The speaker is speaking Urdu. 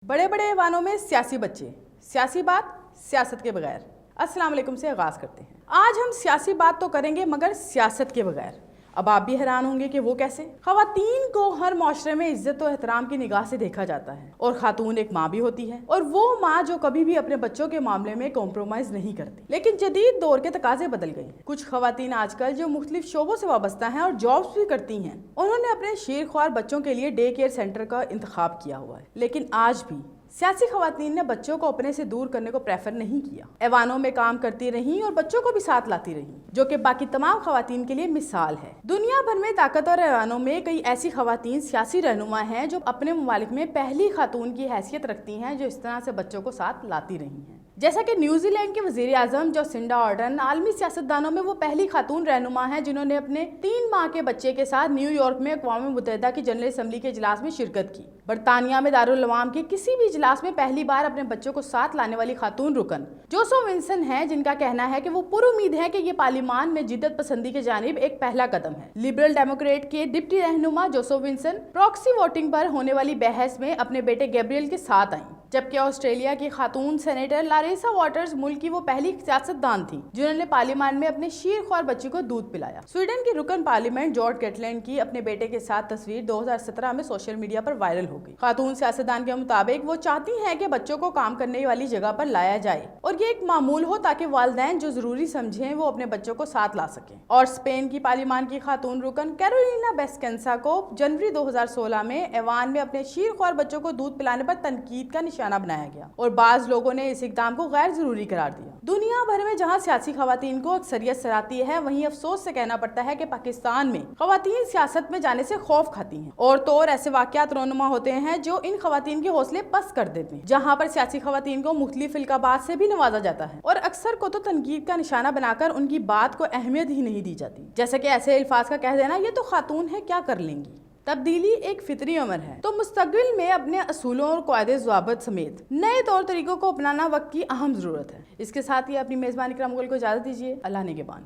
بڑے بڑے ایوانوں میں سیاسی بچے، سیاسی بات سیاست کے بغیر۔ السلام علیکم سے آغاز کرتے ہیں۔ آج ہم سیاسی بات تو کریں گے مگر سیاست کے بغیر۔ اب آپ بھی حیران ہوں گے کہ وہ کیسے؟ خواتین کو ہر معاشرے میں عزت و احترام کی نگاہ سے دیکھا جاتا ہے، اور خاتون ایک ماں بھی ہوتی ہے، اور وہ ماں جو کبھی بھی اپنے بچوں کے معاملے میں کمپرومائز نہیں کرتی۔ لیکن جدید دور کے تقاضے بدل گئے ہیں۔ کچھ خواتین آج کل جو مختلف شعبوں سے وابستہ ہیں اور جابس بھی کرتی ہیں، انہوں نے اپنے شیر خوار بچوں کے لیے ڈے کیئر سینٹر کا انتخاب کیا ہوا ہے۔ لیکن آج بھی سیاسی خواتین نے بچوں کو اپنے سے دور کرنے کو پریفر نہیں کیا، ایوانوں میں کام کرتی رہیں اور بچوں کو بھی ساتھ لاتی رہیں، جو کہ باقی تمام خواتین کے لیے مثال ہے۔ دنیا بھر میں طاقتور ایوانوں میں کئی ایسی خواتین سیاسی رہنما ہیں جو اپنے ممالک میں پہلی خاتون کی حیثیت رکھتی ہیں جو اس طرح سے بچوں کو ساتھ لاتی رہی ہیں، جیسا کہ نیوزی لینڈ کے وزیر اعظم جوسنڈا آرڈرن عالمی سیاستدانوں میں وہ پہلی خاتون رہنما ہیں جنہوں نے اپنے 3 ماہ کے بچے کے ساتھ نیو یارک میں اقوام متحدہ کی جنرل اسمبلی کے اجلاس میں شرکت کی۔ برطانیہ میں دارالعوام کے کسی بھی اجلاس میں پہلی بار اپنے بچوں کو ساتھ لانے والی خاتون رکن جوسو ونسن ہیں، جن کا کہنا ہے کہ وہ پر امید ہے کہ یہ پارلیمان میں جدت پسندی کی جانب ایک پہلا قدم ہے۔ لبرل ڈیموکریٹ کے ڈپٹی رہنما جوسو ونسن پراکسی ووٹنگ پر ہونے والی بحث میں اپنے بیٹے گیبریل کے ساتھ آئیں، جبکہ آسٹریلیا کی خاتون سینیٹر لاریسا واٹرز ملک کی وہ پہلی سیاستدان تھی جنہوں نے پارلیمان میں اپنے شیر خوار بچی کو دودھ پلایا۔ سویڈن کی رکن پارلیمنٹ جارج گیٹلینڈ کی اپنے بیٹے کے ساتھ تصویر 2017 میں سوشل میڈیا پر وائرل ہو گئی۔ خاتون سیاستدان کے مطابق وہ چاہتی ہیں کہ بچوں کو کام کرنے والی جگہ پر لایا جائے اور یہ ایک معمول ہو تاکہ والدین جو ضروری سمجھیں وہ اپنے بچوں کو ساتھ لا سکیں۔ اور اسپین کی پارلیمان کی خاتون رکن کیرولینا بیسکنسا کو جنوری 2016 میں ایوان میں اپنے شیر خوار بچوں کو دودھ پلانے پر تنقید کا نشانہ بنایا گیا، اور بعض لوگوں نے اس اقدام کو غیر ضروری قرار دیا۔ دنیا بھر میں جہاں سیاسی خواتین کو اکثریت سراتی ہے، وہیں افسوس سے کہنا پڑتا ہے کہ پاکستان میں خواتین سیاست میں جانے سے خوف کھاتی ہیں، اور تو اور ایسے واقعات رونما ہوتے ہیں جو ان خواتین کے حوصلے پست کر دیتے ہیں، جہاں پر سیاسی خواتین کو مختلف القابات سے بھی نوازا جاتا ہے، اور اکثر کو تو تنقید کا نشانہ بنا کر ان کی بات کو اہمیت ہی نہیں دی جاتی، جیسا کہ ایسے الفاظ کا کہہ دینا یہ تو خاتون ہے کیا کر لیں گی۔ تبدیلی ایک فطری امر ہے، تو مستقبل میں اپنے اصولوں اور قواعد ضوابط سمیت نئے طور طریقوں کو اپنانا وقت کی اہم ضرورت ہے۔ اس کے ساتھ ہی اپنی میزبان اکرام مغل کو اجازت دیجیے۔ اللہ نگہبان۔